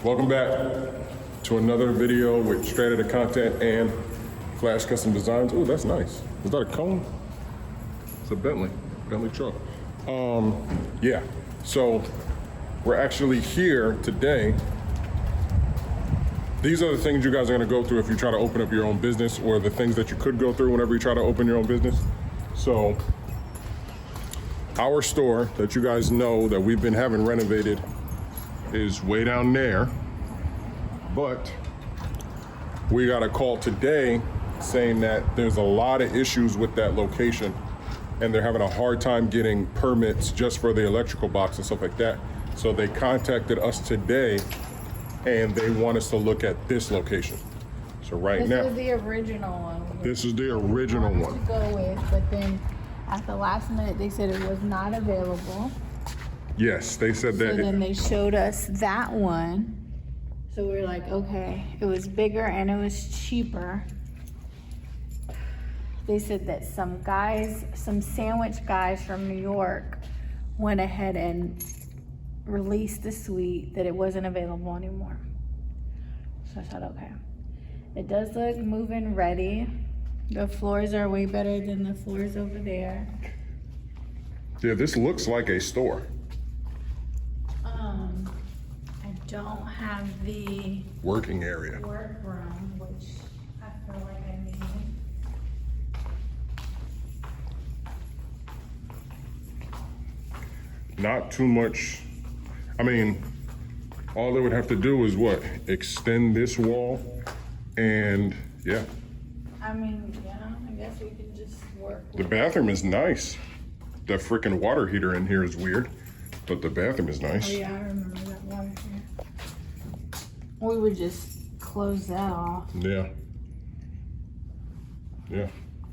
Welcome back to another video with Straight Outta Content and Flash Custom Designs. Oh, that's nice. Is that a cone? It's a Bentley truck. Yeah, so we're actually here today. These are the things you guys are gonna go through if you try to open up your own business, or the things that you could go through whenever you try to open your own business. So our store that you guys know that we've been having renovated is way down there, but we got a call today saying that there's a lot of issues with that location and they're having a hard time getting permits just for the electrical box and stuff like that. So they contacted us today and they want us to look at this location. So right now, this is the original one. This is the original one. To go with, but then at the last minute they said it was not available. Yes, they said that. So then they showed us that one. So we were like, okay, it was bigger and it was cheaper. They said that some sandwich guys from New York went ahead and released the suite, that it wasn't available anymore. So I thought, okay. It does look move-in ready. The floors are way better than the floors over there. Yeah, this looks like a store. I don't have the Working area. workroom, which I feel like I need. Not too much. I mean, all they would have to do is what? Extend this wall and yeah. I mean, yeah, I guess we can just work. The bathroom is nice. The freaking water heater in here is weird, but the bathroom is nice. Oh yeah, I remember that water here. We would just close that off. Yeah. Yeah.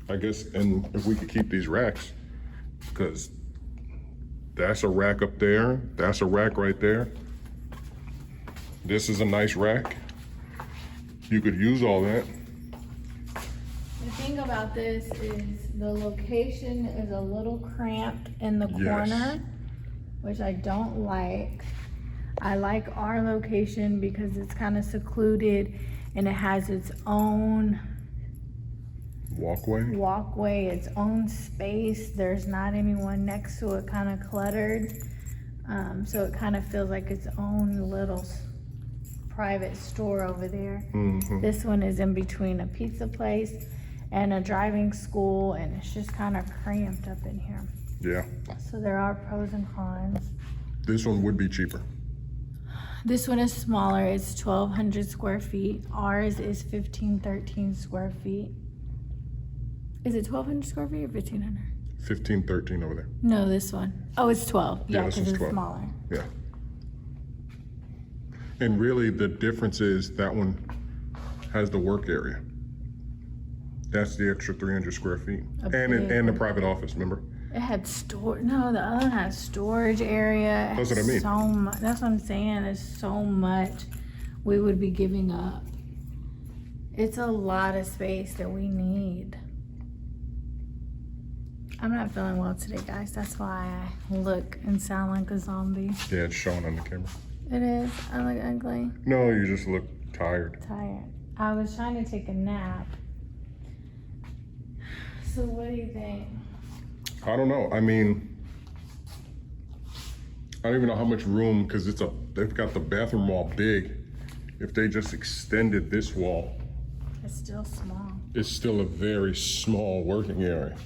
I guess, and if we could keep these racks, because that's a rack up there. That's a rack right there. This is a nice rack. You could use all that. The thing about this is the location is a little cramped in the corner, Yes. which I don't like. I like our location because it's kind of secluded and it has its own walkway, its own space. There's not anyone next to it, kind of cluttered. So it kind of feels like its own little private store over there. Mm-hmm. This one is in between a pizza place and a driving school, and it's just kind of cramped up in here. Yeah. So there are pros and cons. This one would be cheaper. This one is smaller. It's 1,200 square feet. Ours is 1,513 square feet. Is it 1,200 square feet or 1,500? 1513 over there. No, this one. Oh, it's 12. Yeah, Yeah, this because one's it's 12. smaller. Yeah. And really the difference is that one has the work area. That's the extra 300 square feet. And the private office, remember? It had no, the other one has storage area. That's what I mean. So much. That's what I'm saying. There's so much we would be giving up. It's a lot of space that we need. I'm not feeling well today, guys. That's why I look and sound like a zombie. Yeah, it's showing on the camera. It is. I look ugly. No, you just look tired. Tired. I was trying to take a nap. So what do you think? I don't know. I mean, I don't even know how much room, because they've got the bathroom wall big. If they just extended this wall, It's still small. it's still a very small working area.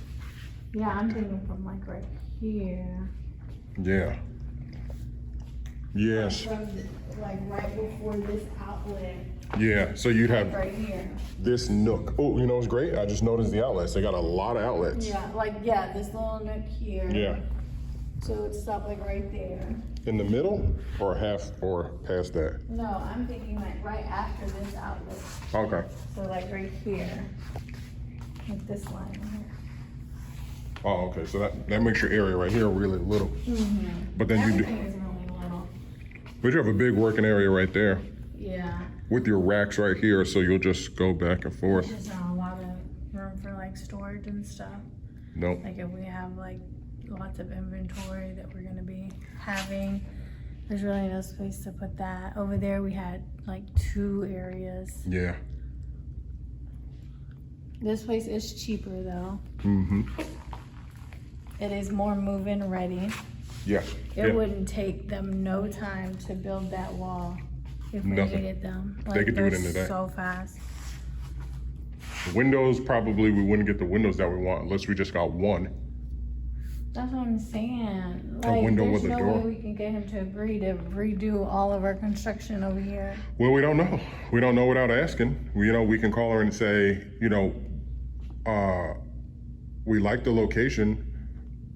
Yeah, I'm thinking from like right here. Yeah. Yes. From like right before this outlet. Yeah. So you'd have Right here. this nook. Oh, you know what's great? I just noticed the outlets. They got a lot of outlets. Yeah, this little nook here. Yeah. So it's stuff like right there. In the middle or half or past that? No, I'm thinking like right after this outlet. Okay. So like right here. Like this line right here. Oh, okay. So that makes your area right here really little. Mm-hmm. But then Everything is really little. but you have a big working area right there Yeah. with your racks right here. So you'll just go back and forth. There's not a lot of room for like storage and stuff. Nope. Like if we have like lots of inventory that we're gonna be having, There's really no space to put that. Over there we had like 2 areas. Yeah. This place is cheaper though. Mm-hmm. It is more move-in ready. Yeah. It wouldn't take them no time to build that wall if we needed them. Like, they could do it in the day. So fast. Windows, probably we wouldn't get the windows that we want unless we just got one. That's what I'm saying. A window there's with a no door. way we can get him to agree to redo all of our construction over here. Well, we don't know. We don't know without asking. We can call her and say, we like the location.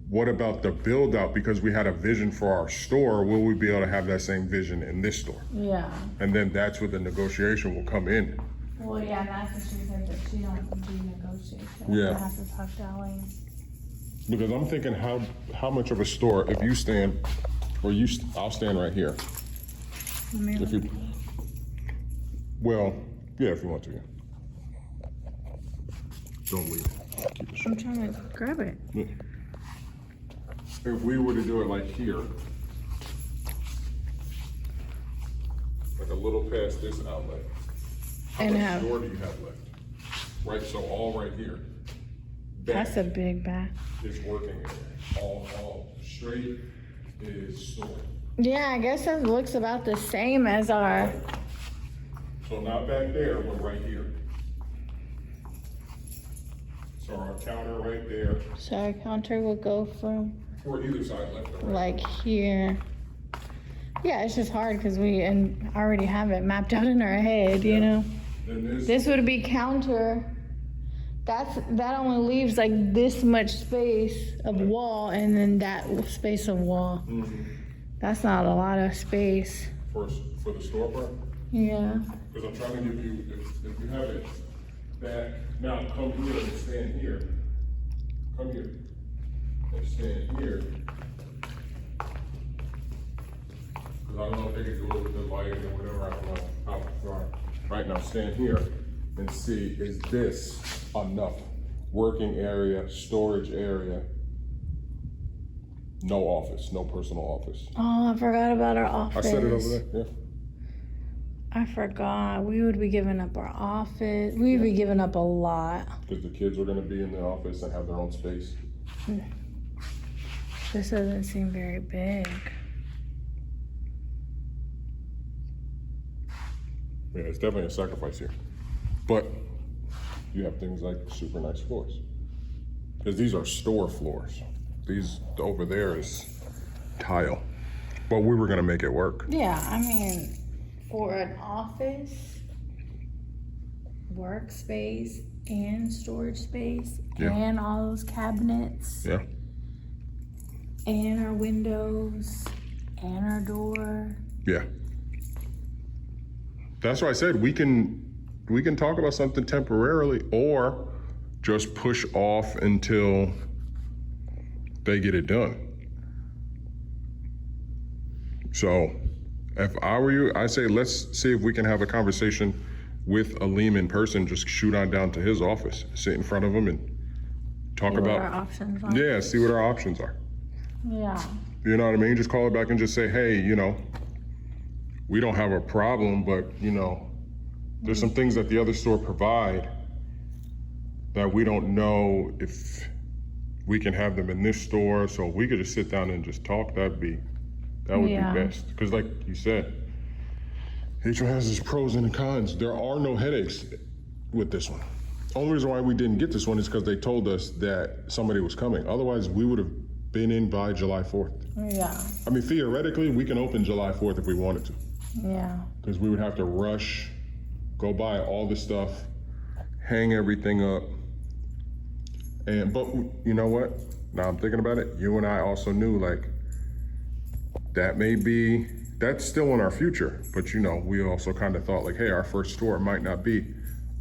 What about the build out? Because we had a vision for our store. Will we be able to have that same vision in this store? Yeah. And then that's where the negotiation will come in. Well, yeah, that's what she said, that she don't do negotiation. Yeah. I have to talk to Ellen. Because I'm thinking how much of a store, if you stand, or I'll stand right here. If you, well, yeah, if you want to, yeah. Don't leave. Keep it short. I'm trying to grab it. Yeah. If we were to do it like here, like a little past this outlet, how And much have- store do you have left? Right, so all right here. That's a big back. Is working area. All straight is store. Yeah, I guess it looks about the same as our. So not back there, but right here. So our counter right there, So our counter will go from or either side, left or right. like here. Yeah, it's just hard because we already have it mapped out in our head, you know. Then This would be counter. That only leaves like this much space of wall and then that space of wall. That's not a lot of space. for the store part. Yeah. Because I'm trying to give you, if you have it back, now come here and stand here. Come here and stand here. Because I don't know if they can do it with the lighting or whatever, I don't know how far. Right now, stand here and see, is this enough working area, storage area? No office, no personal office. Oh, I forgot about our I office. said it over there, yeah. I forgot. We would be giving up our office. We'd be giving up a lot. Because the kids are gonna be in the office and have their own space. This doesn't seem very big. Yeah, it's definitely a sacrifice here. But you have things like super nice floors. Because these are store floors. These over there is tile. But we were gonna make it work. Yeah, I mean, for an office, workspace, and storage space, Yeah. and all those cabinets, Yeah. and our windows, and our door. Yeah. That's why I said we can talk about something temporarily or just push off until they get it done. So if I were you, I say let's see if we can have a conversation with Aleem in person, just shoot on down to his office, sit in front of him and talk See what about our options are. yeah, see what our options are. Yeah. You know what I mean? Just call it back and just say, hey, we don't have a problem, but there's some things that the other store provide that we don't know if we can have them in this store. So if we could just sit down and just talk, that would be Yeah. best. Because like you said, each one has its pros and cons. There are no headaches with this one. Only reason why we didn't get this one is because they told us that somebody was coming. Otherwise, we would have been in by July 4th. Yeah. I mean, theoretically, we can open July 4th if we wanted to. Yeah. Because we would have to rush, go buy all the stuff, hang everything up. But you know what? Now I'm thinking about it. You and I also knew that's still in our future. But we also kind of thought hey, our first store might not be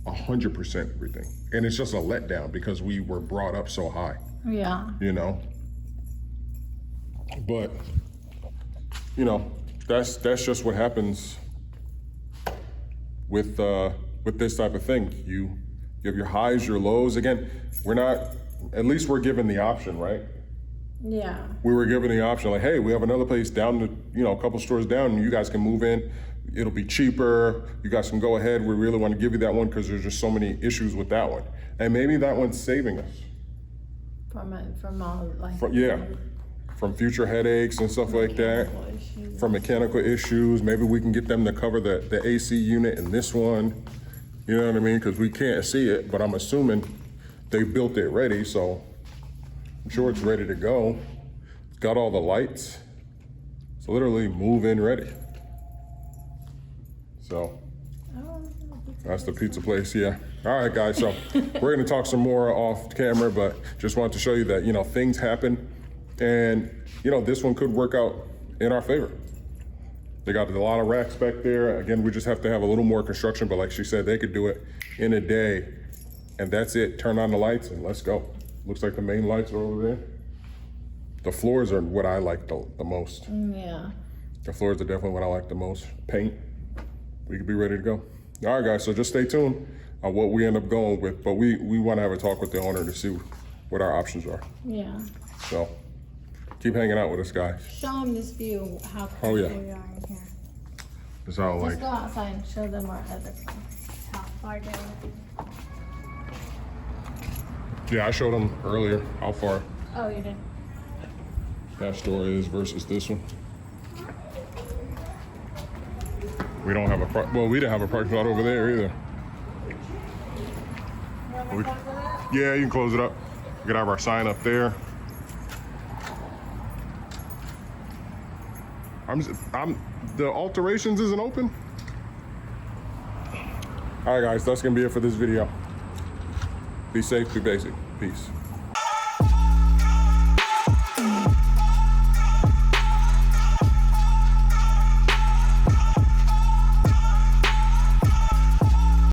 100% everything. And it's just a letdown because we were brought up so high, Yeah. But, that's just what happens with this type of thing. You have your highs, your lows. Again, at least we're given the option, right? Yeah. We were given the option, like, hey, we have another place down the, you know, a couple stores down, and you guys can move in. It'll be cheaper. You guys can go ahead. We really want to give you that one because there's just so many issues with that one. And maybe that one's saving us. From all like. From future headaches and stuff like that. Issues. From mechanical issues. Maybe we can get them to cover the AC unit in this one. You know what I mean? Because we can't see it, but I'm assuming they built it ready, so I'm sure it's ready to go. It's got all the lights. It's literally move-in ready. So that's the pizza place, yeah. All right, guys, so we're gonna talk some more off camera, but just wanted to show you that, you know, things happen, and, you know, this one could work out in our favor. They got a lot of racks back there. Again, we just have to have a little more construction, but like she said, they could do it in a day, and that's it. Turn on the lights and let's go. Looks like the main lights are over there. The floors are what I like the most. Yeah. The floors are definitely what I like the most. Paint, we could be ready to go. All right, guys, so just stay tuned on what we end up going with, but we want to have a talk with the owner to see what our options are. Yeah. So keep hanging out with us, guys. Show them this view, how Oh, yeah. we are in here. It's all Let's like, go outside and show them our other place. How far down. yeah, I showed them earlier how far Oh, you did. that store is versus this one. We don't have we didn't have a parking lot over there either. Yeah, you can close it up. We could have our sign up there. The alterations isn't open. All right, guys, that's gonna be it for this video. Be safe, be basic. Peace.